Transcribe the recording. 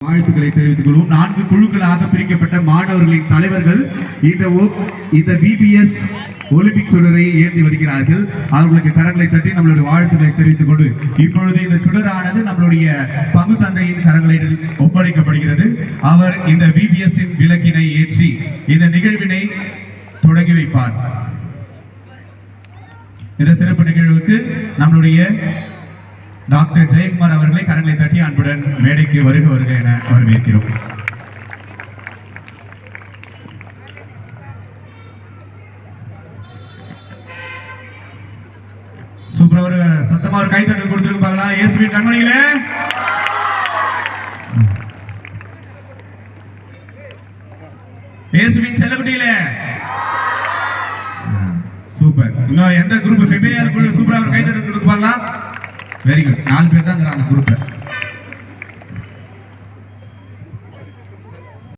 வாழ்த்துக்களை தெரிவித்துக் கொள்வோம். 4 குழுக்களாக பிரிக்கப்பட்ட மாணவர்களின் தலைவர்கள் இந்த VBS ஒலிம்பிக் சுடரை ஏற்றி வருகிறார்கள். அவர்களுக்கு கரங்களை தட்டி நம்மளுடைய வாழ்த்துக்களை தெரிவித்துக் கொண்டு இப்பொழுது இந்த சுடரானது நம்மளுடைய பங்கு தந்தையின் கரங்களில் ஒப்படைக்கப்படுகிறது. அவர் இந்த VBS விளக்கினை ஏற்றி இந்த நிகழ்வினை தொடங்கி வைப்பார். இந்த சிறப்பு நிகழ்வுக்கு நம்மளுடைய டாக்டர் ஜெயக்குமார் அவர்களை கரங்களை தட்டி அன்புடன் மேடைக்கு வருக என வரவேற்கிறோம். சூப்பரா ஒரு சத்தமா ஒரு கைத்தட்டல் கொடுத்துருப்பாங்களா இயேசுவின் கண்மணிகளே? இயேசுவின் செல்லக்குட்டிகளே சூப்பர். இன்னும் எந்த குரூப் ஃபெமிலியர் குரூப் சூப்பரா ஒரு கைத்தட்டல் கொடுப்பாங்களா? Very good. 4 பேர் தான் அந்த குரூப்ல.